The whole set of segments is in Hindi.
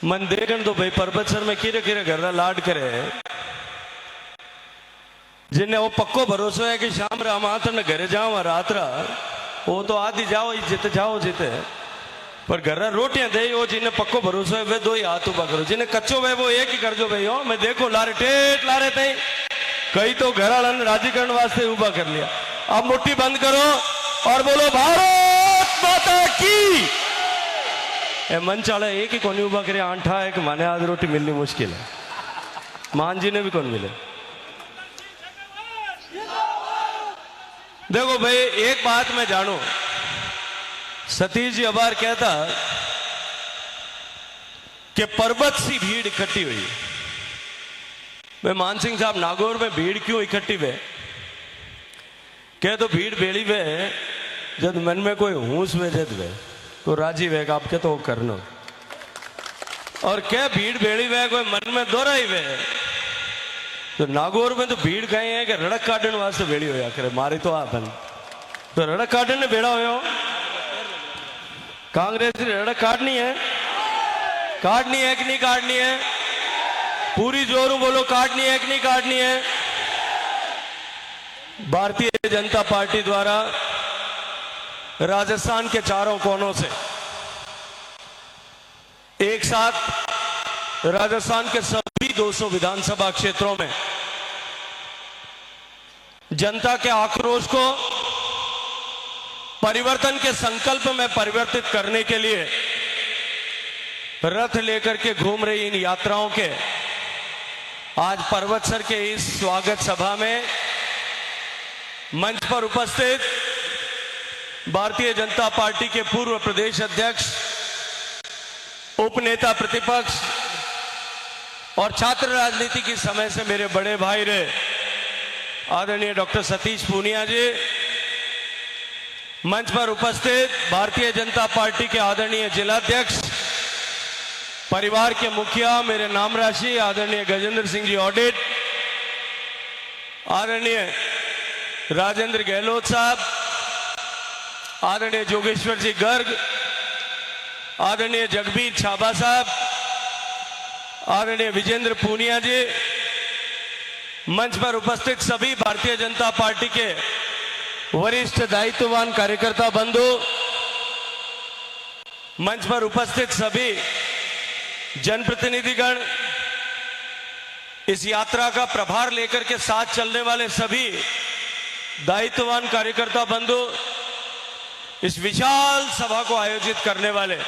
मन देखन तो भाई पर्वत सर में किरे किरे घर लाड करे जिन्हें वो पक्को भरोसा है कि शाम राम आत न घरे जाओ रात वो तो आदि जाओ जिते जाओ जिते पर घर रोटियां दे वो जिन्हें पक्को भरोसा है वे दो ही हाथ उबा करो जिन्हें कच्चो वे वो एक ही कर जो भाई हो मैं देखो लारे टेट लारे थे कई तो घर वाला ने राजी करने वास्ते उबा कर लिया। अब मुट्ठी बंद करो और बोलो भारत माता की। ए मन चाले एक ही कोनी उबा करे आंठा है कि माने आज रोटी मिलनी मुश्किल है मान जी ने भी कौन मिले। देखो भाई एक बात मैं जानू सतीश जी अबार कहता कि पर्वत सी भीड़ इकट्ठी हुई। मैं मान सिंह साहब नागौर में भीड़ क्यों इकट्ठी हुए कह तो भीड़ बेड़ी वे जब मन में कोई हूस वे जद वे तो राजी वे आप के तो करनो और क्या भीड़ बेड़ी वे कोई मन में दोहराई वे तो नागौर में तो भीड़ कहीं है कि रड़क काटने वास्ते बेड़ी होया करे मारी तो आपन तो रड़क काटने ने बेड़ा हो कांग्रेस की रड़क काटनी है कि नहीं काटनी है पूरी जोरों बोलो काटनी है कि नहीं काटनी है। भारतीय जनता पार्टी द्वारा राजस्थान के चारों कोनों से एक साथ राजस्थान के सभी 200 विधानसभा क्षेत्रों में जनता के आक्रोश को परिवर्तन के संकल्प में परिवर्तित करने के लिए रथ लेकर के घूम रही इन यात्राओं के आज पर्वत सर के इस स्वागत सभा में मंच पर उपस्थित भारतीय जनता पार्टी के पूर्व प्रदेश अध्यक्ष उपनेता प्रतिपक्ष और छात्र राजनीति की समय से मेरे बड़े भाई रहे आदरणीय डॉक्टर सतीश पूनिया जी, मंच पर उपस्थित भारतीय जनता पार्टी के आदरणीय जिलाध्यक्ष परिवार के मुखिया मेरे नाम राशि आदरणीय गजेंद्र सिंह जी ऑडिट, आदरणीय राजेंद्र गहलोत साहब, आदरणीय जोगेश्वर जी गर्ग, आदरणीय जगबीर छाबा साहब, आदरणीय विजेंद्र पूनिया जी, मंच पर उपस्थित सभी भारतीय जनता पार्टी के वरिष्ठ दायित्ववान कार्यकर्ता बंधु, मंच पर उपस्थित सभी जनप्रतिनिधिगण, इस यात्रा का प्रभार लेकर के साथ चलने वाले सभी दायित्ववान कार्यकर्ता बंधु, इस विशाल सभा को आयोजित करने वाले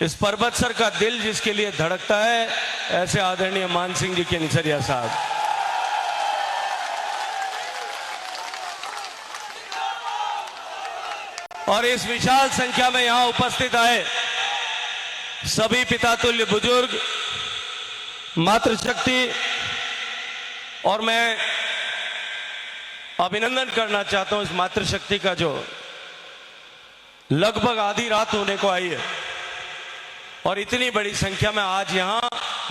इस पर्वत सर का दिल जिसके लिए धड़कता है ऐसे आदरणीय मान सिंह जी के निसरिया साहब, और इस विशाल संख्या में यहां उपस्थित आए सभी पितातुल्य बुजुर्ग, मातृशक्ति, और मैं अभिनंदन करना चाहता हूं इस मातृशक्ति का जो लगभग आधी रात होने को आई है और इतनी बड़ी संख्या में आज यहां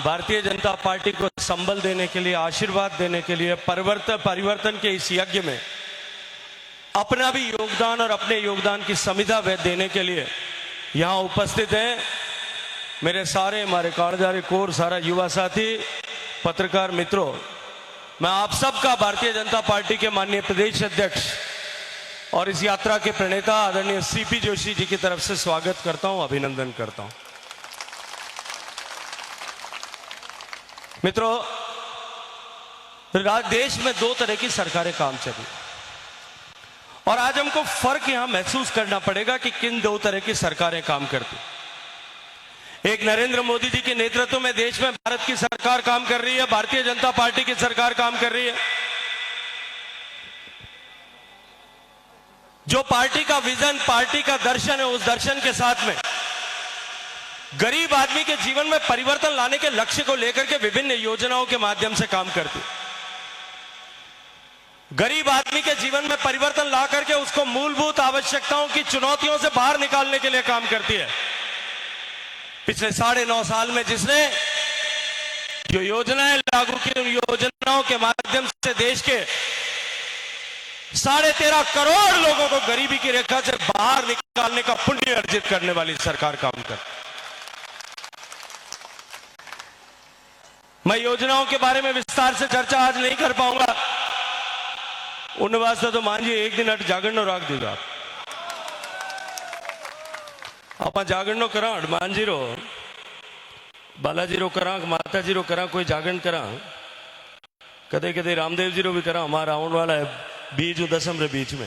भारतीय जनता पार्टी को संबल देने के लिए, आशीर्वाद देने के लिए, परिवर्तन के इस यज्ञ में अपना भी योगदान और अपने योगदान की समिधा देने के लिए यहां उपस्थित हैं मेरे सारे हमारे काड़जारी कोर सारा युवा साथी पत्रकार मित्रों। मैं आप सबका भारतीय जनता पार्टी के माननीय प्रदेश अध्यक्ष और इस यात्रा के प्रणेता आदरणीय सीपी जोशी जी की तरफ से स्वागत करता हूं, अभिनंदन करता हूं। मित्रों, देश में दो तरह की सरकारें काम चली और आज हमको फर्क यहां महसूस करना पड़ेगा कि किन दो तरह की सरकारें काम करती। एक नरेंद्र मोदी जी के नेतृत्व में देश में भारत की सरकार काम कर रही है, भारतीय जनता पार्टी की सरकार काम कर रही है। जो पार्टी का विजन, पार्टी का दर्शन है, उस दर्शन के साथ में गरीब आदमी के जीवन में परिवर्तन लाने के लक्ष्य को लेकर के विभिन्न योजनाओं के माध्यम से काम करती। गरीब आदमी के जीवन में परिवर्तन ला करके उसको मूलभूत आवश्यकताओं की चुनौतियों से बाहर निकालने के लिए काम करती है। पिछले 9.5 साल में जिसने जो योजनाएं लागू की, उन योजनाओं के माध्यम से देश के 13.5 करोड़ लोगों को गरीबी की रेखा से बाहर निकालने का पुण्य अर्जित करने वाली सरकार काम कर। मैं योजनाओं के बारे में विस्तार से चर्चा आज नहीं कर पाऊंगा। उन वास्ते तो मान जी एक दिन अट जागरण राख दीगा आप जागरण करा हनुमान जी रो बालाजी रो करा माता जी रो करा कोई जागरण करा कदे कदे रामदेव जी रो भी करा हमारा आने वाला है बीज दसम रे बीच में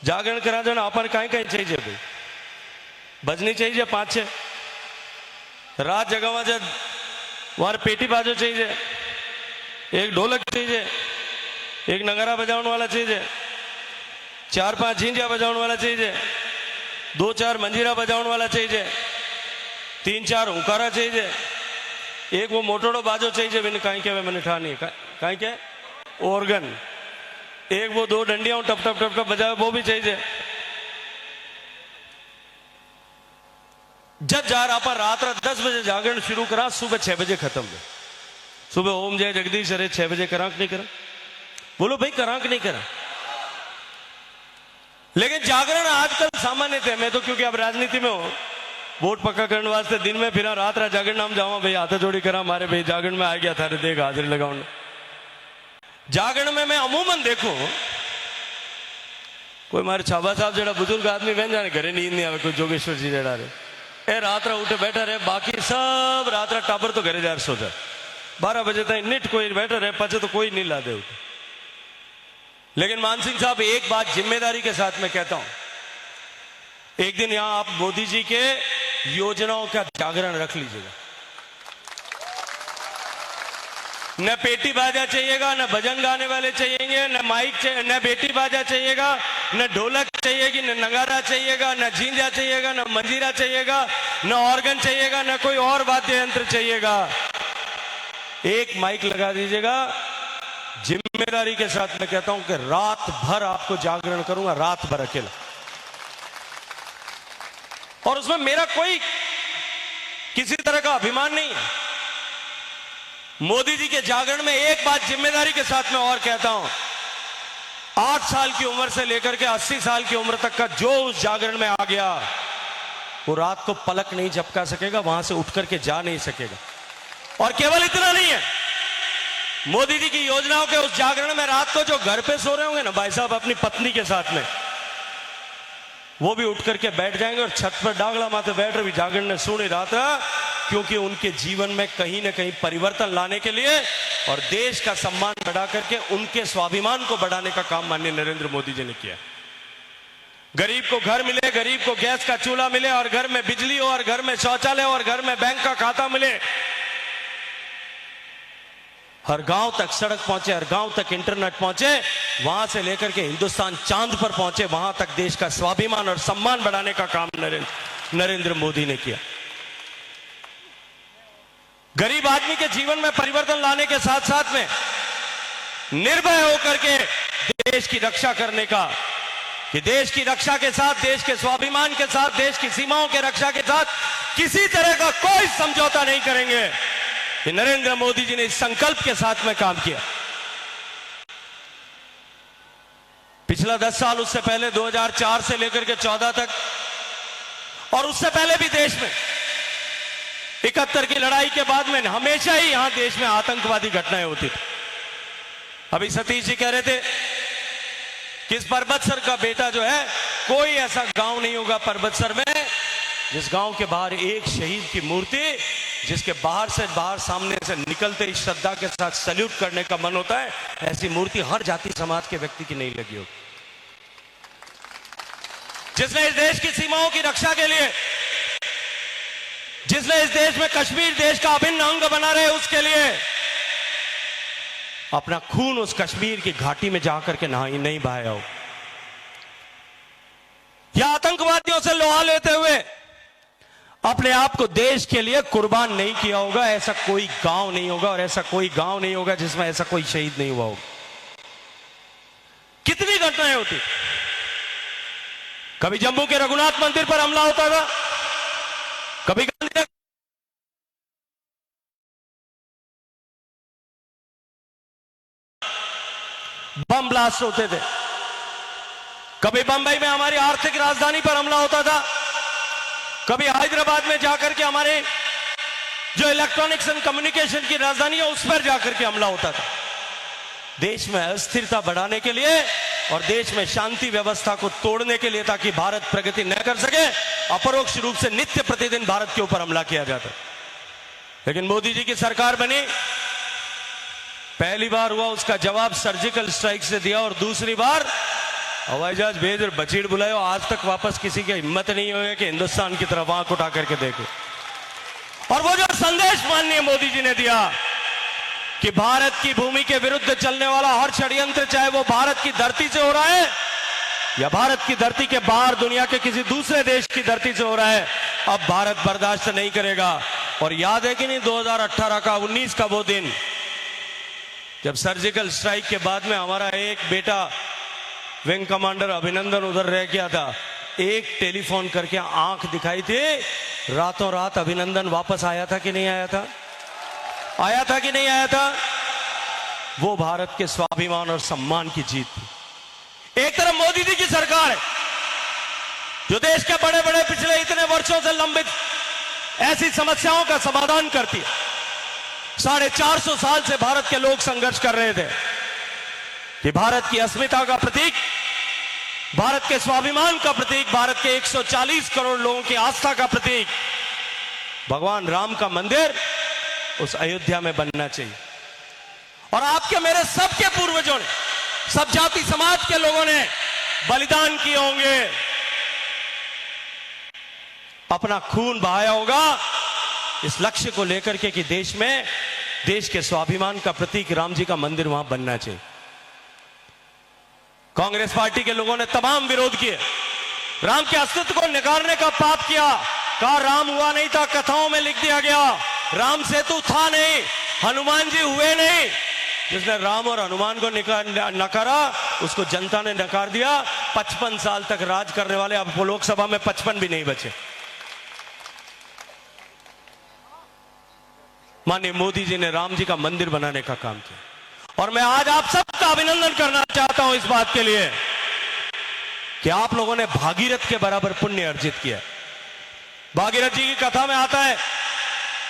जागरण करा जो अपन कहीं कहीं चाहिए भाई भजनी चाहिए 5-6 रात जगह जब वहां पेटी बाजो चाहिए एक ढोलक चाहिए एक नगारा बजाने वाला चाहिए 4-5 झिंझिया बजाने वाला चाहिए 2-4 मंजीरा बजाने वाला चाहिए 3-4 हुंकारा चाहिए एक वो मोटोड़ो बाजो चाहिए मैंने कहीं के मैंने ठानी कहीं के ऑर्गन एक वो 2 डंडियां टप टप टप टप बजाए वो भी चाहिए। जब जा रहा पर रात 10 बजे जागरण शुरू करा सुबह 6 बजे खत्म है। सुबह ओम जय जगदीश अरे 6 बजे करा नहीं करा बोलो भाई करा नहीं करा। लेकिन जागरण आजकल सामान्य थे मैं तो क्योंकि अब राजनीति में हूं वोट पक्का करने वास्ते दिन में फिर रात जागरण नाम जाऊं भाई हाथ जोड़ी करा मारे भाई जागरण में आ गया था देख हाजिरी लगाऊ जागरण में मैं अमूमन देखूं कोई मारे छाबा साहब जरा बुजुर्ग आदमी बहन जाने घरे नींद नहीं आवे कोई जोगेश्वर जी जरा रे ए रात उठे बैठा रहे बाकी सब रात टाबर तो घरे जा सो जाए 12 बजे तक निट कोई बैठा रहे पचे तो कोई नहीं ला दे उठे। लेकिन मान सिंह साहब एक बात जिम्मेदारी के साथ मैं कहता हूं एक दिन यहां आप मोदी जी के योजनाओं का जागरण रख लीजिएगा। न पेटी बाजा चाहिएगा न भजन गाने वाले चाहिएंगे न माइक न बेटी बाजा चाहिएगा न ढोलक चाहिएगी न नगारा चाहिएगा न झिंझा चाहिएगा न मंजीरा चाहिएगा न ऑर्गन चाहिएगा न कोई और वाद्य यंत्र चाहिएगा। एक माइक लगा दीजिएगा। जिम्मेदारी के साथ मैं कहता हूं कि रात भर आपको जागरण करूंगा रात भर अकेला और उसमें मेरा कोई किसी तरह का अभिमान नहीं है। मोदी जी के जागरण में एक बात जिम्मेदारी के साथ मैं और कहता हूं 8 साल की उम्र से लेकर के 80 साल की उम्र तक का जो उस जागरण में आ गया वो रात को पलक नहीं झपका सकेगा वहां से उठ करके जा नहीं सकेगा। और केवल इतना नहीं है मोदी जी की योजनाओं के उस जागरण में रात को जो घर पे सो रहे होंगे ना भाई साहब अपनी पत्नी के साथ में वो भी उठ करके बैठ जाएंगे और छत पर डागला माथे बैठ रहे भी जागरण ने सुनी रात क्योंकि उनके जीवन में कहीं ना कहीं परिवर्तन लाने के लिए और देश का सम्मान बढ़ा करके उनके स्वाभिमान को बढ़ाने का काम माननीय नरेंद्र मोदी जी ने किया। गरीब को घर मिले गरीब को गैस का चूल्हा मिले और घर में बिजली हो और घर में शौचालय और घर में बैंक का खाता मिले हर गांव तक सड़क पहुंचे हर गांव तक इंटरनेट पहुंचे वहां से लेकर के हिंदुस्तान चांद पर पहुंचे वहां तक देश का स्वाभिमान और सम्मान बढ़ाने का काम नरेंद्र मोदी ने किया। गरीब आदमी के जीवन में परिवर्तन लाने के साथ साथ में निर्भय होकर के देश की रक्षा करने का कि देश की रक्षा के साथ देश के स्वाभिमान के साथ देश की सीमाओं के रक्षा के साथ किसी तरह का कोई समझौता नहीं करेंगे। कि नरेंद्र मोदी जी ने इस संकल्प के साथ में काम किया। पिछला 10 साल उससे पहले 2004 से लेकर के 14 तक और उससे पहले भी देश में 71 की लड़ाई के बाद में हमेशा ही यहां देश में आतंकवादी घटनाएं होती थी। अभी सतीश जी कह रहे थे कि इस पर्वतसर का बेटा जो है कोई ऐसा गांव नहीं होगा पर्वतसर में जिस गांव के बाहर एक शहीद की मूर्ति जिसके बाहर सामने से निकलते ही श्रद्धा के साथ सैल्यूट करने का मन होता है ऐसी मूर्ति हर जाति समाज के व्यक्ति की नहीं लगी होगी। जिसने इस देश की सीमाओं की रक्षा के लिए जिसने इस देश में कश्मीर देश का अभिन्न अंग बना रहे उसके लिए अपना खून उस कश्मीर की घाटी में जाकर के नहीं बहाया हो या आतंकवादियों से लोहा लेते हुए अपने आप को देश के लिए कुर्बान नहीं किया होगा। ऐसा कोई गांव नहीं होगा और ऐसा कोई गांव नहीं होगा जिसमें ऐसा कोई शहीद नहीं हुआ होगा। कितनी घटनाएं होती कभी जम्मू के रघुनाथ मंदिर पर हमला होता था कभी गांधी बम ब्लास्ट होते थे कभी बंबई में हमारी आर्थिक राजधानी पर हमला होता था कभी हैदराबाद में जाकर के हमारे जो इलेक्ट्रॉनिक्स एंड कम्युनिकेशन की राजधानी है उस पर जाकर के हमला होता था। देश में अस्थिरता बढ़ाने के लिए और देश में शांति व्यवस्था को तोड़ने के लिए, ताकि भारत प्रगति न कर सके, अपरोक्ष रूप से नित्य प्रतिदिन भारत के ऊपर हमला किया जाता। लेकिन मोदी जी की सरकार बनी, पहली बार हुआ उसका जवाब सर्जिकल स्ट्राइक से दिया, और दूसरी बार हवाई जहाज भेज और बचीड़ बुलाए। आज तक वापस किसी की हिम्मत नहीं हुई कि हिंदुस्तान की तरफ आंख उठा करके देखे। और वो जो संदेश माननीय मोदी जी ने दिया कि भारत की भूमि के विरुद्ध चलने वाला हर षड्यंत्र, चाहे वो भारत की धरती से हो रहा है या भारत की धरती के बाहर दुनिया के किसी दूसरे देश की धरती से हो रहा है, अब भारत बर्दाश्त नहीं करेगा। और याद है कि नहीं 2018 का 19 का वो दिन जब सर्जिकल स्ट्राइक के बाद में हमारा एक बेटा विंग कमांडर अभिनंदन उधर रह गया था, एक टेलीफोन करके आंख दिखाई थी, रातों रात अभिनंदन वापस आया था कि नहीं आया था? आया था कि नहीं आया था? वो भारत के स्वाभिमान और सम्मान की जीत थी। एक तरफ मोदी जी की सरकार है जो देश के बड़े बड़े पिछले इतने वर्षों से लंबित ऐसी समस्याओं का समाधान करती है। 450 साल से भारत के लोग संघर्ष कर रहे थे कि भारत की अस्मिता का प्रतीक, भारत के स्वाभिमान का प्रतीक, भारत के 140 करोड़ लोगों की आस्था का प्रतीक भगवान राम का मंदिर उस अयोध्या में बनना चाहिए। और आपके मेरे सबके पूर्वजों ने, सब जाति समाज के लोगों ने बलिदान किए होंगे, अपना खून बहाया होगा इस लक्ष्य को लेकर के कि देश में, देश के स्वाभिमान का प्रतीक राम जी का मंदिर वहां बनना चाहिए। कांग्रेस पार्टी के लोगों ने तमाम विरोध किए, राम के अस्तित्व को नकारने का पाप किया, कहा राम हुआ नहीं था, कथाओं में लिख दिया गया, राम सेतु था नहीं, हनुमान जी हुए नहीं। जिसने राम और हनुमान को नकारा उसको जनता ने नकार दिया। 55 साल तक राज करने वाले अब लोकसभा में 55 भी नहीं बचे। माननीय मोदी जी ने राम जी का मंदिर बनाने का काम किया, और मैं आज आप सबका अभिनंदन करना चाहता हूं इस बात के लिए कि आप लोगों ने भागीरथ के बराबर पुण्य अर्जित किया। भागीरथ जी की कथा में आता है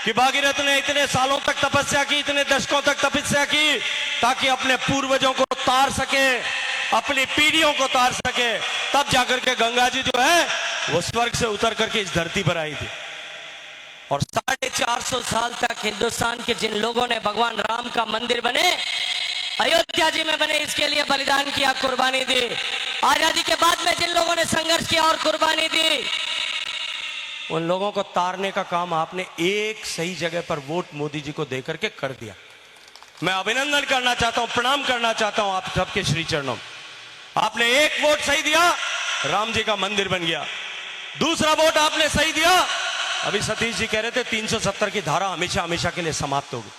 कि भागीरथ ने इतने सालों तक तपस्या की, इतने दशकों तक तपस्या की, ताकि अपने पूर्वजों को तार सके, अपनी पीढ़ियों को तार सके। तब जाकर के गंगा जी जो है वो स्वर्ग से उतर करके इस धरती पर आई थी। और 450 साल तक हिंदुस्तान के जिन लोगों ने भगवान राम का मंदिर बने, अयोध्या जी में बने, इसके लिए बलिदान किया, कुर्बानी दी। आजादी के बाद में जिन लोगों ने संघर्ष किया और कुर्बानी दी, उन लोगों को तारने का काम आपने एक सही जगह पर वोट मोदी जी को देकर के कर दिया। मैं अभिनंदन करना चाहता हूं, प्रणाम करना चाहता हूं आप सबके श्री चरणों में। आपने एक वोट सही दिया, राम जी का मंदिर बन गया। दूसरा वोट आपने सही दिया, अभी सतीश जी कह रहे थे 370 की धारा हमेशा हमेशा के लिए समाप्त होगी।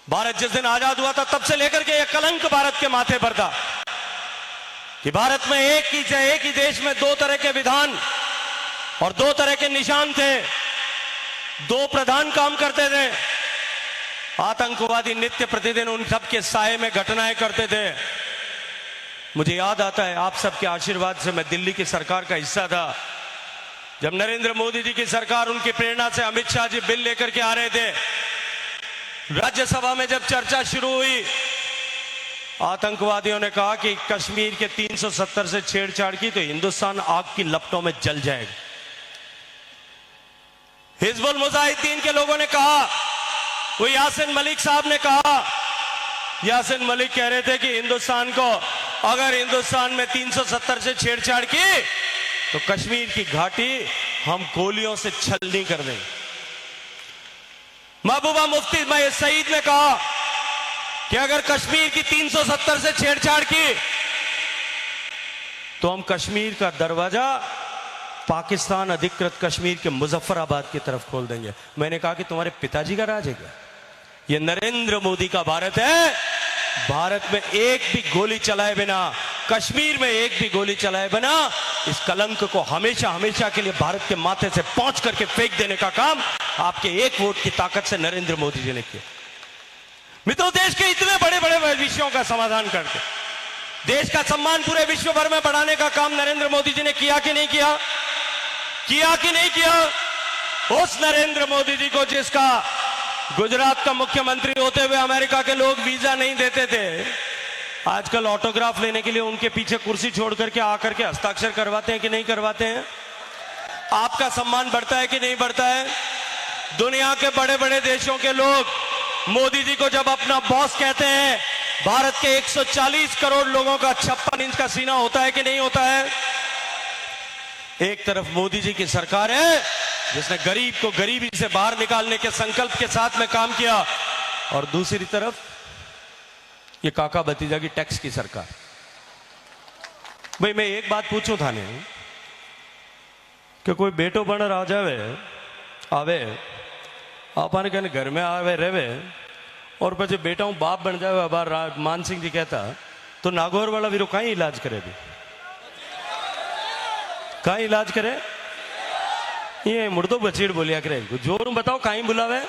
भारत जिस दिन आजाद हुआ था तब से लेकर के यह कलंक भारत के माथे पर था कि भारत में एक ही देश में दो तरह के विधान और दो तरह के निशान थे, दो प्रधान काम करते थे। आतंकवादी नित्य प्रतिदिन उन सब के साए में घटनाएं करते थे। मुझे याद आता है आप सबके आशीर्वाद से मैं दिल्ली की सरकार का हिस्सा था, जब नरेंद्र मोदी जी की सरकार, उनकी प्रेरणा से अमित शाह जी बिल लेकर के आ रहे थे। राज्यसभा में जब चर्चा शुरू हुई, आतंकवादियों ने कहा कि कश्मीर के 370 से छेड़छाड़ की तो हिंदुस्तान आग की लपटों में जल जाएगा। हिजबुल मुजाहिदीन के लोगों ने कहा, वो यासिन मलिक साहब ने कहा, यासिन मलिक कह रहे थे कि हिंदुस्तान को, अगर हिंदुस्तान में 370 से छेड़छाड़ की तो कश्मीर की घाटी हम गोलियों से छलनी कर देंगे। महबूबा मुफ्ती सईद ने कहा कि अगर कश्मीर की 370 से छेड़छाड़ की तो हम कश्मीर का दरवाजा पाकिस्तान अधिकृत कश्मीर के मुजफ्फराबाद की तरफ खोल देंगे। मैंने कहा कि तुम्हारे पिताजी का राज है क्या? ये नरेंद्र मोदी का भारत है। भारत में एक भी गोली चलाए बिना, कश्मीर में एक भी गोली चलाए बिना इस कलंक को हमेशा हमेशा के लिए भारत के माथे से पहुंच करके फेंक देने का काम आपके एक वोट की ताकत से नरेंद्र मोदी जी ने किया। मित्रों, देश के इतने बड़े बड़े विषयों का समाधान करके देश का सम्मान पूरे विश्व भर में बढ़ाने का काम नरेंद्र मोदी जी ने किया कि नहीं किया? किया कि नहीं किया? उस नरेंद्र मोदी जी को जिसका गुजरात का मुख्यमंत्री होते हुए अमेरिका के लोग वीजा नहीं देते थे, आजकल ऑटोग्राफ लेने के लिए उनके पीछे कुर्सी छोड़ करके आकर के हस्ताक्षर करवाते हैं कि नहीं करवाते हैं? आपका सम्मान बढ़ता है कि नहीं बढ़ता है? दुनिया के बड़े बड़े देशों के लोग मोदी जी को जब अपना बॉस कहते हैं, भारत के 140 करोड़ लोगों का 56 इंच का सीना होता है कि नहीं होता है? एक तरफ मोदी जी की सरकार है जिसने गरीब को गरीबी से बाहर निकालने के संकल्प के साथ में काम किया, और दूसरी तरफ ये काका भतीजा की टैक्स की सरकार। भाई मैं एक बात पूछूं थाने कि कोई बेटो बन आ जावे आवे अपन के घर में आवे रहे और પછી बेटा हूं बाप बन जावे, बार मान सिंह जी कहता तो नागौर वाला वीरो कहीं इलाज करे भी, कहीं इलाज करे? ये मुर्दो बचीड़ बोलिया करे, जोर बताओ कहीं बुलावे?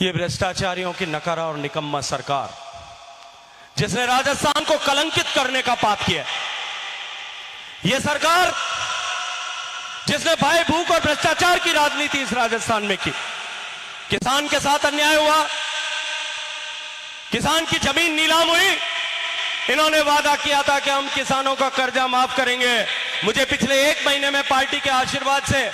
ये भ्रष्टाचारियों की नकारा और निकम्मा सरकार जिसने राजस्थान को कलंकित करने का पाप किया, ये सरकार जिसने भय भूख और भ्रष्टाचार की राजनीति इस राजस्थान में की, किसान के साथ अन्याय हुआ, किसान की जमीन नीलाम हुई, इन्होंने वादा किया था कि हम किसानों का कर्जा माफ करेंगे। मुझे पिछले 1 महीने में पार्टी के आशीर्वाद से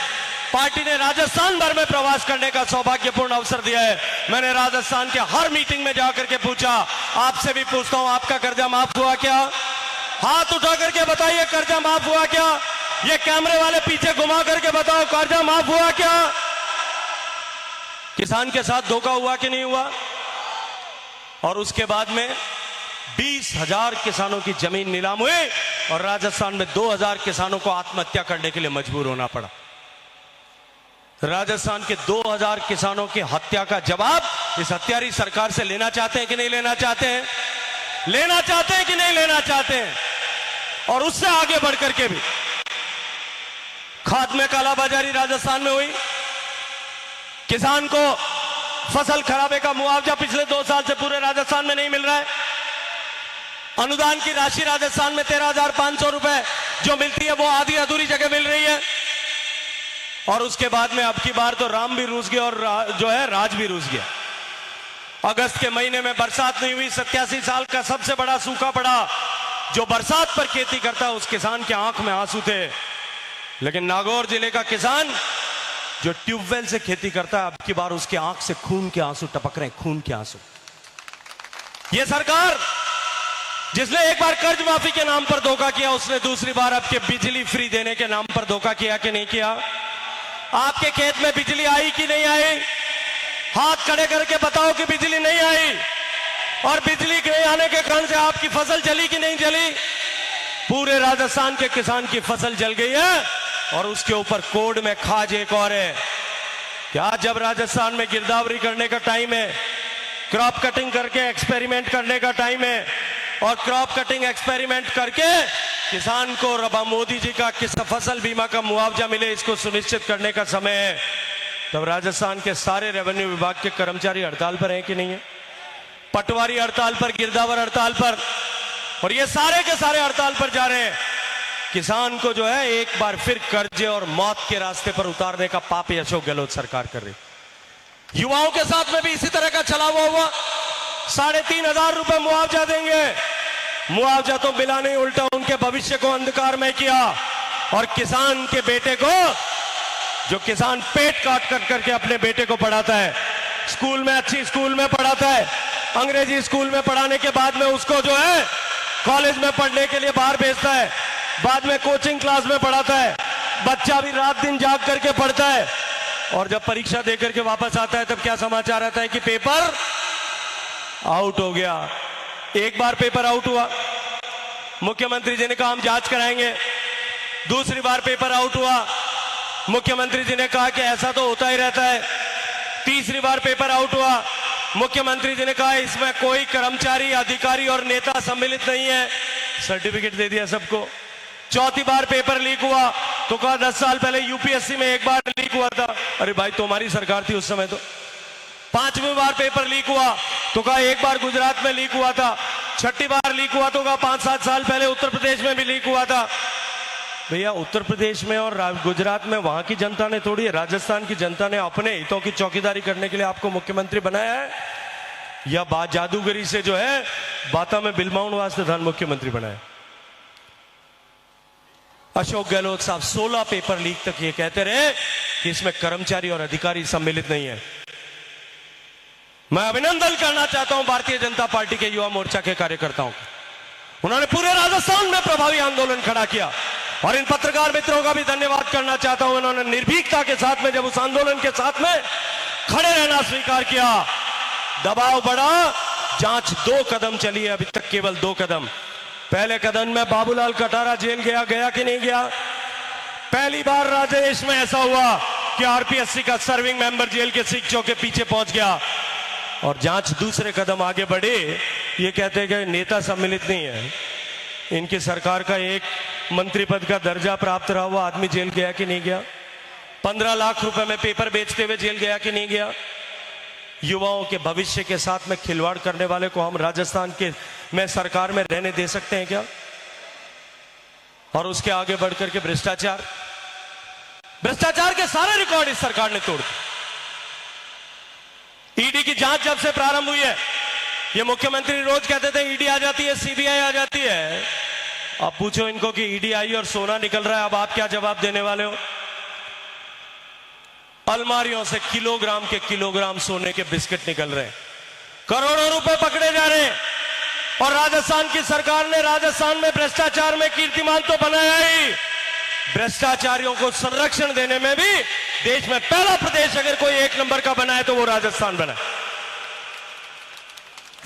पार्टी ने राजस्थान भर में प्रवास करने का सौभाग्यपूर्ण अवसर दिया है। मैंने राजस्थान के हर मीटिंग में जाकर के पूछा, आपसे भी पूछता हूं, आपका कर्जा माफ हुआ क्या? हाथ उठा करके बताइए, कर्जा माफ हुआ क्या? ये कैमरे वाले पीछे घुमा करके बताओ, कर्जा माफ हुआ क्या? किसान के साथ धोखा हुआ कि नहीं हुआ? और उसके बाद में 20,000 किसानों की जमीन नीलाम हुई और राजस्थान में 2,000 किसानों को आत्महत्या करने के लिए मजबूर होना पड़ा। राजस्थान के 2,000 किसानों की हत्या का जवाब इस हत्यारी सरकार से लेना चाहते हैं कि नहीं लेना चाहते हैं? लेना चाहते हैं कि नहीं लेना चाहते हैं? और उससे आगे बढ़कर के भी खाद में कालाबाजारी राजस्थान में हुई, किसान को फसल खराबे का मुआवजा पिछले 2 साल से पूरे राजस्थान में नहीं मिल रहा है। अनुदान की राशि राजस्थान में 13,500 रुपए जो मिलती है वो आधी अधूरी जगह मिल रही है। और उसके बाद में अब की बार तो राम भी रूस गया और जो है राज भी रूस गया। अगस्त के महीने में बरसात नहीं हुई, 87 साल का सबसे बड़ा सूखा पड़ा। जो बरसात पर खेती करता है उस किसान के आंख में आंसू थे, लेकिन नागौर जिले का किसान जो ट्यूबवेल से खेती करता है, अब की बार उसके आंख से खून के आंसू टपक रहे हैं, खून के आंसू। यह सरकार जिसने एक बार कर्ज माफी के नाम पर धोखा किया, उसने दूसरी बार आपके बिजली फ्री देने के नाम पर धोखा किया कि नहीं किया? आपके खेत में बिजली आई कि नहीं आई? हाथ खड़े करके बताओ कि बिजली नहीं आई। और बिजली के आने के कारण से आपकी फसल जली कि नहीं जली? पूरे राजस्थान के किसान की फसल जल गई है। और उसके ऊपर कोड में खाज एक और है कि आज जब राजस्थान में गिरदावरी करने का टाइम है, क्रॉप कटिंग करके एक्सपेरिमेंट करने का टाइम है, और क्रॉप कटिंग एक्सपेरिमेंट करके किसान को रबा मोदी जी का किस फसल बीमा का मुआवजा मिले, इसको सुनिश्चित करने का समय है। तब राजस्थान के सारे रेवेन्यू विभाग के कर्मचारी हड़ताल पर हैं कि नहीं है? पटवारी हड़ताल पर, गिरदावर हड़ताल पर, और ये सारे के सारे हड़ताल पर जा रहे हैं। किसान को जो है एक बार फिर कर्जे और मौत के रास्ते पर उतारने का पाप ये अशोक गहलोत सरकार कर रही। युवाओं के साथ में भी इसी तरह का छलावा हुआ। 3,500 रुपए मुआवजा देंगे, मुआवजा तो मिला नहीं, उल्टा उनके भविष्य को अंधकार में किया। और किसान के बेटे को, जो किसान पेट काट कर करके अपने बेटे को पढ़ाता है, स्कूल में अच्छी स्कूल में पढ़ाता है, अंग्रेजी स्कूल में पढ़ाने के बाद में उसको जो है कॉलेज में पढ़ने के लिए बाहर भेजता है, बाद में कोचिंग क्लास में पढ़ाता है, बच्चा भी रात दिन जाग करके पढ़ता है, और जब परीक्षा देकर के वापस आता है तब क्या समाचार आता है कि पेपर आउट हो गया। एक बार पेपर आउट हुआ, मुख्यमंत्री जी ने कहा हम जांच कराएंगे। दूसरी बार पेपर आउट हुआ, मुख्यमंत्री जी ने कहा कि ऐसा तो होता ही रहता है। तीसरी बार पेपर आउट हुआ, मुख्यमंत्री जी ने कहा इसमें कोई कर्मचारी, अधिकारी और नेता सम्मिलित नहीं है, सर्टिफिकेट दे दिया सबको। चौथी बार पेपर लीक हुआ तो कहा 10 साल पहले यूपीएससी में एक बार लीक हुआ था। अरे भाई तुम्हारी सरकार थी उस समय तो। 5वीं बार पेपर लीक हुआ तो कहा एक बार गुजरात में लीक हुआ था। 6ठी बार लीक हुआ तो कहा 5-7 साल पहले उत्तर प्रदेश में भी लीक हुआ था। भैया उत्तर प्रदेश में और गुजरात में वहां की जनता ने तोड़ी है, राजस्थान की जनता ने अपने हितों की चौकीदारी करने के लिए आपको मुख्यमंत्री बनाया है, या बात जादूगरी से जो है बाता में बिलमाउन वास्ते धन मुख्यमंत्री बनाया। अशोक गहलोत साहब 16 पेपर लीक तक ये कहते रहे कि इसमें कर्मचारी और अधिकारी सम्मिलित नहीं है। मैं अभिनंदन करना चाहता हूं भारतीय जनता पार्टी के युवा मोर्चा के कार्यकर्ताओं को, उन्होंने पूरे राजस्थान में प्रभावी आंदोलन खड़ा किया। और इन पत्रकार मित्रों का भी धन्यवाद करना चाहता हूं, उन्होंने निर्भीकता के साथ में जब उस आंदोलन के साथ में खड़े रहना स्वीकार किया। दबाव बढ़ा, जांच 2 कदम चली है, अभी तक केवल 2 कदम। पहले कदम में बाबूलाल कटारा जेल गया कि नहीं गया? पहली बार राजेश में ऐसा हुआ कि आरपीएससी का सर्विंग मेंबर जेल के शिक्षकों के पीछे पहुंच गया। और जांच दूसरे कदम आगे बढ़े, ये कहते कि नेता सम्मिलित नहीं है। इनकी सरकार का एक मंत्री पद का दर्जा प्राप्त रहा हुआ आदमी जेल गया कि नहीं गया? 15 लाख रुपए में पेपर बेचते हुए जेल गया कि नहीं गया? युवाओं के भविष्य के साथ में खिलवाड़ करने वाले को हम राजस्थान के में सरकार में रहने दे सकते हैं क्या? और उसके आगे बढ़कर के भ्रष्टाचार के सारे रिकॉर्ड इस सरकार ने तोड़ दिए। ईडी की जांच जब से प्रारंभ हुई है, ये मुख्यमंत्री रोज कहते थे ईडी आ जाती है, सीबीआई आ जाती है। अब पूछो इनको कि ईडी आई और सोना निकल रहा है, अब आप क्या जवाब देने वाले हो? अलमारियों से किलोग्राम के किलोग्राम सोने के बिस्किट निकल रहे हैं, करोड़ों रुपए पकड़े जा रहे हैं। और राजस्थान की सरकार ने राजस्थान में भ्रष्टाचार में कीर्तिमान तो बनाया ही, भ्रष्टाचारियों को संरक्षण देने में भी देश में पहला प्रदेश अगर कोई 1 नंबर का बना है तो वो राजस्थान बना।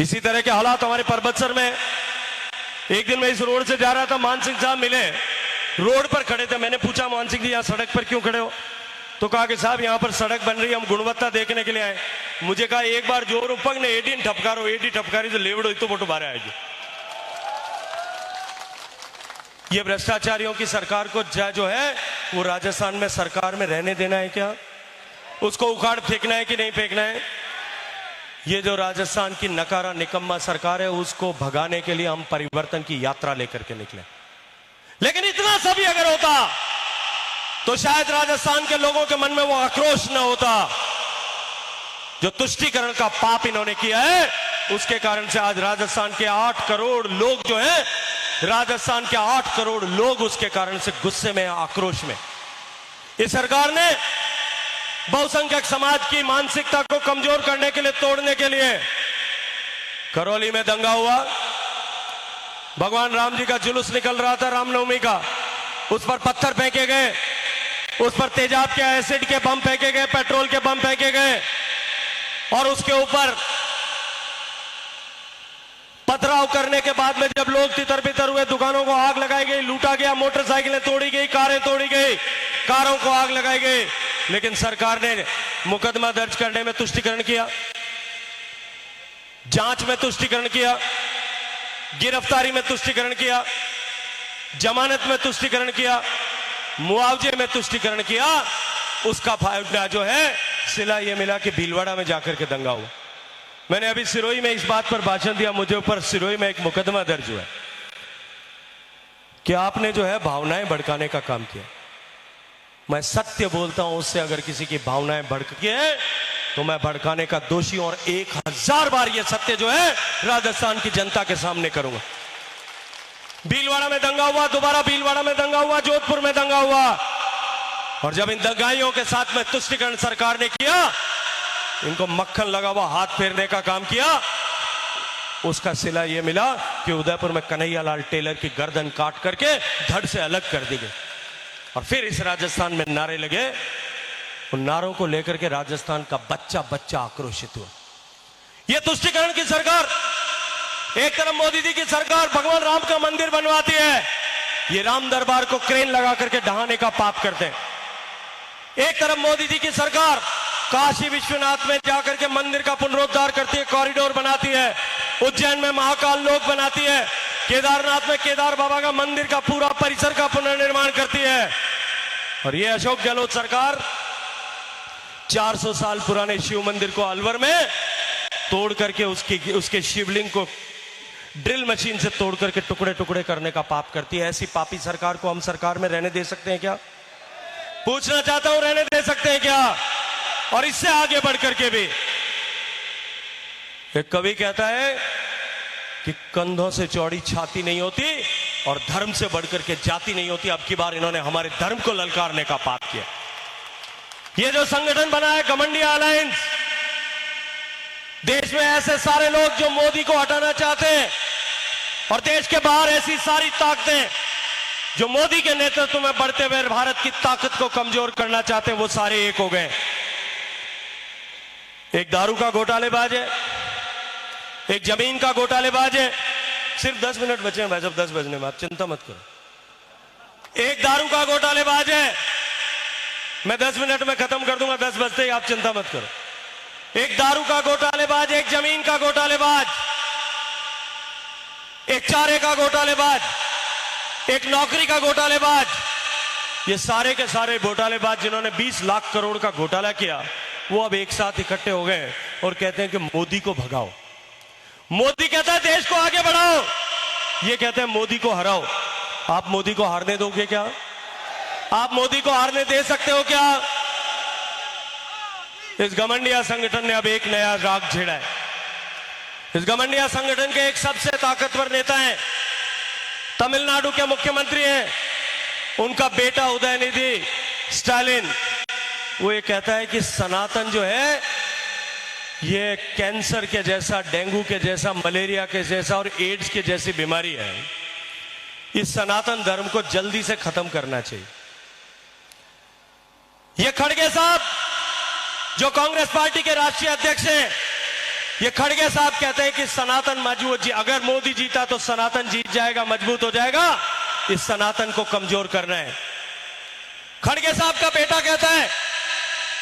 इसी तरह के हालात हमारे परबतसर में। एक दिन मैं इस रोड से जा रहा था, मान सिंह साहब मिले, रोड पर खड़े थे। मैंने पूछा, मान सिंह जी यहाँ सड़क पर क्यों खड़े हो? तो कहा कि साहब यहाँ पर सड़क बन रही है, हम गुणवत्ता देखने के लिए आए। मुझे कहा एक बार जोर उपक ने एडी ठपकारो, एडी ठपकारी तो लेवड़ो तो मोटो बारे आएगी। ये भ्रष्टाचारियों की सरकार को जो है वो राजस्थान में सरकार में रहने देना है क्या? उसको उखाड़ फेंकना है कि नहीं फेंकना है? ये जो राजस्थान की नकारा निकम्मा सरकार है, उसको भगाने के लिए हम परिवर्तन की यात्रा लेकर के निकले। लेकिन इतना सभी अगर होता तो शायद राजस्थान के लोगों के मन में वो आक्रोश न होता। जो तुष्टीकरण का पाप इन्होंने किया है, उसके कारण से आज राजस्थान के 8 करोड़ लोग जो है, राजस्थान के 8 करोड़ लोग उसके कारण से गुस्से में, आक्रोश में। इस सरकार ने बहुसंख्यक समाज की मानसिकता को कमजोर करने के लिए, तोड़ने के लिए, करौली में दंगा हुआ, भगवान राम जी का जुलूस निकल रहा था रामनवमी का, उस पर पत्थर फेंके गए, उस पर तेजाब के एसिड के बम फेंके गए, पेट्रोल के बम फेंके गए, और उसके ऊपर पथराव करने के बाद में जब लोग तितर बितर हुए, दुकानों को आग लगाई गई, लूटा गया, मोटरसाइकिलें तोड़ी गई, कारें तोड़ी गई, कारों को आग लगाई गई। लेकिन सरकार ने मुकदमा दर्ज करने में तुष्टीकरण किया, जांच में तुष्टीकरण किया, गिरफ्तारी में तुष्टीकरण किया, जमानत में तुष्टीकरण किया, मुआवजे में तुष्टीकरण किया। उसका फायदा जो है सिला ये मिला कि भीलवाड़ा में जाकर के दंगा हुआ। मैंने अभी सिरोही में इस बात पर भाषण दिया, मुझे ऊपर सिरोही में एक मुकदमा दर्ज हुआ कि आपने जो है भावनाएं भड़काने का काम किया। मैं सत्य बोलता हूं, उससे अगर किसी की भावनाएं भड़की है तो मैं भड़काने का दोषी, और 1000 बार ये सत्य जो है राजस्थान की जनता के सामने करूंगा। भीलवाड़ा में दंगा हुआ, दोबारा भीलवाड़ा में दंगा हुआ, जोधपुर में दंगा हुआ, और जब इन दंगाइयों के साथ में तुष्टीकरण सरकार ने किया, इनको मक्खन लगा हुआ हाथ फेरने का काम किया, उसका सिला ये मिला कि उदयपुर में कन्हैयालाल टेलर की गर्दन काट करके धड़ से अलग कर दी गई। और फिर इस राजस्थान में नारे लगे, उन नारों को लेकर के राजस्थान का बच्चा बच्चा आक्रोशित हुआ। यह तुष्टीकरण की सरकार, एक तरफ मोदी जी की सरकार भगवान राम का मंदिर बनवाती है, ये राम दरबार को क्रेन लगा करके ढहाने का पाप करते हैं। एक तरफ मोदी जी की सरकार काशी विश्वनाथ में जाकर के मंदिर का पुनरुद्धार करती है, कॉरिडोर बनाती है, उज्जैन में महाकाल लोक बनाती है, केदारनाथ में केदार बाबा का मंदिर का पूरा परिसर का पुनर्निर्माण करती है। और ये अशोक गहलोत सरकार 400 साल पुराने शिव मंदिर को अलवर में तोड़ करके उसके शिवलिंग को ड्रिल मशीन से तोड़ करके टुकड़े टुकड़े करने का पाप करती है। ऐसी पापी सरकार को हम सरकार में रहने दे सकते हैं क्या? पूछना चाहता हूं, रहने दे सकते हैं क्या? और इससे आगे बढ़ करके भी एक कवि कहता है कि कंधों से चौड़ी छाती नहीं होती और धर्म से बढ़कर के जाति नहीं होती। अब की बार इन्होंने हमारे धर्म को ललकारने का पाप किया। ये जो संगठन बना है घमंडिया अलायंस, देश में ऐसे सारे लोग जो मोदी को हटाना चाहते हैं और देश के बाहर ऐसी सारी ताकतें जो मोदी के नेतृत्व में बढ़ते हुए भारत की ताकत को कमजोर करना चाहते हैं, वो सारे एक हो गए। एक दारू का घोटालेबाज है, एक जमीन का घोटालेबाज है। सिर्फ 10 मिनट बचे हैं भाई साहब, 10 बजने में, आप चिंता मत करो। एक दारू का घोटालेबाज है, मैं 10 मिनट में खत्म कर दूंगा, 10 बजते ही, आप चिंता मत करो। एक दारू का घोटालेबाज, एक जमीन का घोटालेबाज, एक चारे का घोटालेबाज, एक नौकरी का घोटालेबाज। ये सारे के सारे घोटालेबाज जिन्होंने 20 लाख करोड़ का घोटाला किया, वो अब एक साथ इकट्ठे हो गए और कहते हैं कि मोदी को भगाओ। मोदी कहता है देश को आगे बढ़ाओ, ये कहते हैं मोदी को हराओ। आप मोदी को हारने दोगे क्या? आप मोदी को हारने दे सकते हो क्या? इस घमंडिया संगठन ने अब एक नया राग छेड़ा है। इस घमंडिया संगठन के एक सबसे ताकतवर नेता हैं, तमिलनाडु के मुख्यमंत्री हैं, उनका बेटा उदयनिधि स्टालिन। वो ये कहता है कि सनातन जो है ये कैंसर के जैसा, डेंगू के जैसा, मलेरिया के जैसा और एड्स के जैसी बीमारी है। इस सनातन धर्म को जल्दी से खत्म करना चाहिए। ये खड़गे साहब जो कांग्रेस पार्टी के राष्ट्रीय अध्यक्ष हैं, ये खड़गे साहब कहते हैं कि सनातन मजबूत, अगर मोदी जीता तो सनातन जीत जाएगा, मजबूत हो जाएगा। इस सनातन को कमजोर करना है। खड़गे साहब का बेटा कहता है,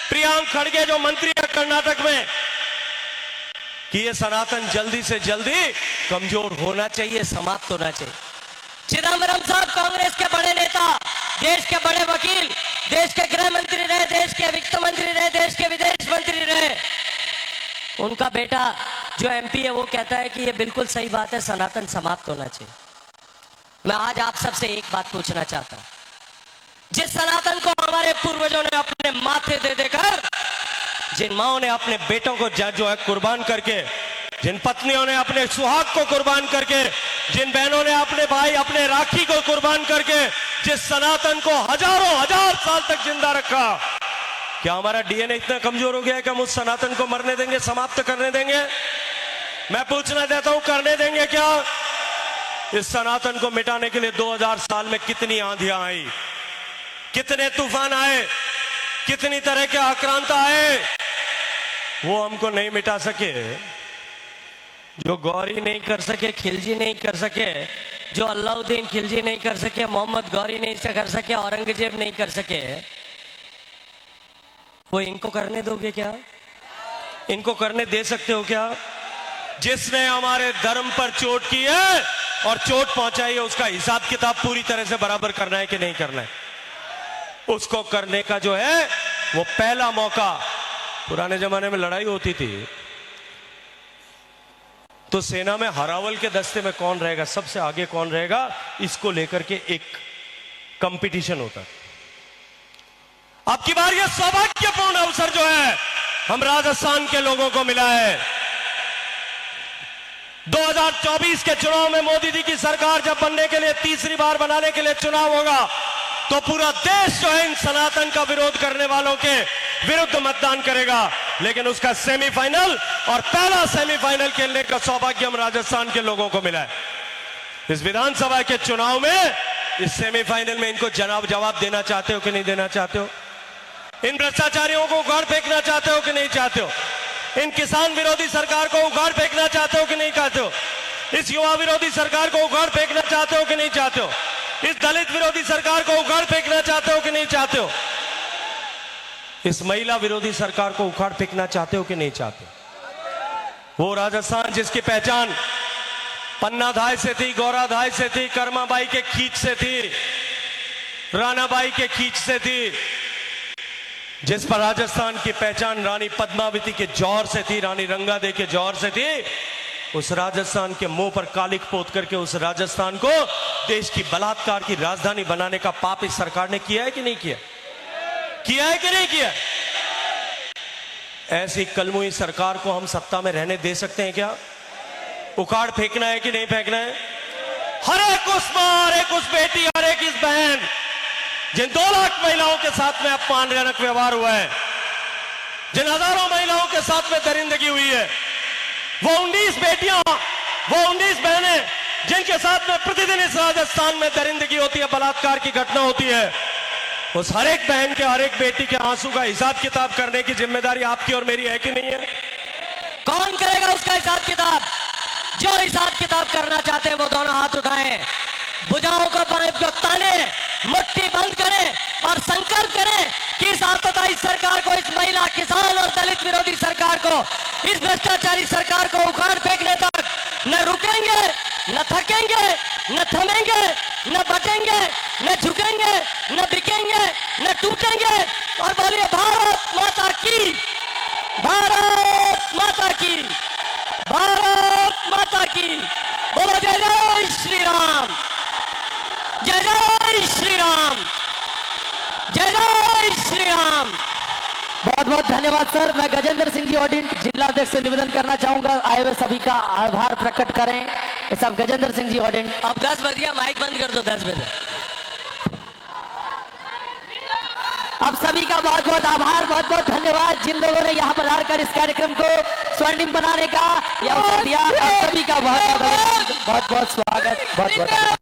प्रियांक खड़गे जो मंत्री है कर्नाटक में, कि ये सनातन जल्दी से जल्दी कमजोर होना चाहिए, समाप्त होना चाहिए। चिदम्बरम साहब कांग्रेस के बड़े नेता, देश के बड़े वकील, देश के गृह मंत्री रहे, देश के वित्त मंत्री रहे, देश के विदेश मंत्री रहे। उनका बेटा जो एमपी है वो कहता है कि ये बिल्कुल सही बात है, सनातन समाप्त होना चाहिए। मैं आज आप सबसे एक बात पूछना चाहता हूं, जिस सनातन को हमारे पूर्वजों ने अपने माथे दे देकर, जिन माओं ने अपने बेटों को जो है कुर्बान करके, जिन पत्नियों ने अपने सुहाग को कुर्बान करके, जिन बहनों ने अपने भाई, अपने राखी को कुर्बान करके जिस सनातन को हजारों हजार साल तक जिंदा रखा, क्या हमारा डीएनए इतना कमजोर हो गया है कि हम उस सनातन को मरने देंगे, समाप्त करने देंगे? मैं पूछना चाहता हूं, करने देंगे क्या? इस सनातन को मिटाने के लिए 2000 साल में कितनी आंधियां आई, कितने तूफान आए, कितनी तरह के आक्रांत आए, वो हमको नहीं मिटा सके। जो गौरी नहीं कर सके, खिलजी नहीं कर सके, जो अलाउद्दीन खिलजी नहीं कर सके, मोहम्मद गौरी नहीं कर सके, औरंगजेब नहीं कर सके, वो इनको करने दोगे क्या? इनको करने दे सकते हो क्या? जिसने हमारे धर्म पर चोट की है और चोट पहुंचाई है, उसका हिसाब किताब पूरी तरह से बराबर करना है कि नहीं करना है? उसको करने का जो है वो पहला मौका, पुराने जमाने में लड़ाई होती थी तो सेना में हरावल के दस्ते में कौन रहेगा, सबसे आगे कौन रहेगा, इसको लेकर के एक कंपटीशन होता है। अब की बार यह सौभाग्यपूर्ण अवसर जो है हम राजस्थान के लोगों को मिला है। 2024 के चुनाव में मोदी जी की सरकार जब बनने के लिए, तीसरी बार बनाने के लिए चुनाव होगा, तो पूरा देश जो है इन सनातन का विरोध करने वालों के विरुद्ध मतदान करेगा। लेकिन उसका सेमीफाइनल और पहला सेमीफाइनल खेलने का सौभाग्य हम राजस्थान के लोगों को मिला है। इस विधानसभा के चुनाव में, इस सेमीफाइनल में इनको जवाब देना चाहते हो कि नहीं देना चाहते हो? इन भ्रष्टाचारियों को उगाड़ फेंकना चाहते हो कि नहीं चाहते हो? इन किसान विरोधी सरकार को उगाड़ फेंकना चाहते हो कि नहीं चाहते हो? इस युवा विरोधी सरकार को उगाड़ फेंकना चाहते हो कि नहीं चाहते हो? इस दलित विरोधी सरकार को उखाड़ फेंकना चाहते हो कि नहीं चाहते हो? इस महिला विरोधी सरकार को उखाड़ फेंकना चाहते हो कि नहीं चाहते? वो राजस्थान जिसकी पहचान पन्नाधाय से थी, गौराधाय से थी, कर्माबाई के खींच से थी, रानाबाई के खींच से थी, जिस पर राजस्थान की पहचान रानी पद्मावती के जौहर से थी, रानी रंगादे के जौहर से थी, उस राजस्थान के मुंह पर कालिक पोत करके उस राजस्थान को देश की बलात्कार की राजधानी बनाने का पाप इस सरकार ने किया है कि नहीं किया? किया है कि नहीं किया? ऐसी कलमुई सरकार को हम सत्ता में रहने दे सकते हैं क्या? उखाड़ फेंकना है कि नहीं फेंकना है? हर एक उस मां, हर एक उस बेटी, हर एक इस बहन जिन 2 लाख महिलाओं के साथ में अपमानजनक व्यवहार हुआ है, जिन हजारों महिलाओं के साथ में दरिंदगी हुई है, वो 19 बेटियां, वो 19 बहनें जिनके साथ में प्रतिदिन इस राजस्थान में दरिंदगी होती है, बलात्कार की घटना होती है, उस हर एक बहन के, हर एक बेटी के आंसू का हिसाब किताब करने की जिम्मेदारी आपकी और मेरी है कि नहीं है? कौन करेगा उसका हिसाब किताब? जो हिसाब किताब करना चाहते हैं वो दोनों हाथ उठाएं, भुजाओं को ताने, मुट्ठी बंद करें और संकल्प करें कि इस आतताई सरकार को, इस महिला, किसान और दलित विरोधी सरकार को, इस भ्रष्टाचारी सरकार को उखाड़ फेंकने तक न रुकेंगे, न थकेंगे, न थमेंगे, न बटेंगे, न झुकेंगे, न बिकेंगे, न टूटेंगे। और बोलिए भारत माता की, भारत माता की, भारत माता की। बोलो जय जय श्री राम, जय जय श्री राम, जय जय श्री राम। बहुत बहुत धन्यवाद सर। मैं गजेंद्र सिंह जी ऑडिट जिला अध्यक्ष से निवेदन करना चाहूंगा, आए हुए सभी का आभार प्रकट करें। सब गजेंद्र सिंह जी ऑडिट। अब 10 बज गया, माइक बंद कर दो 10 बजे। अब सभी का बहुत बहुत आभार, बहुत बहुत धन्यवाद जिन लोगों ने यहाँ पर आकर इस कार्यक्रम को स्वर्णिम बनाने का अवसर दिया। आप सभी का बहुत बहुत स्वागत, बहुत बहुत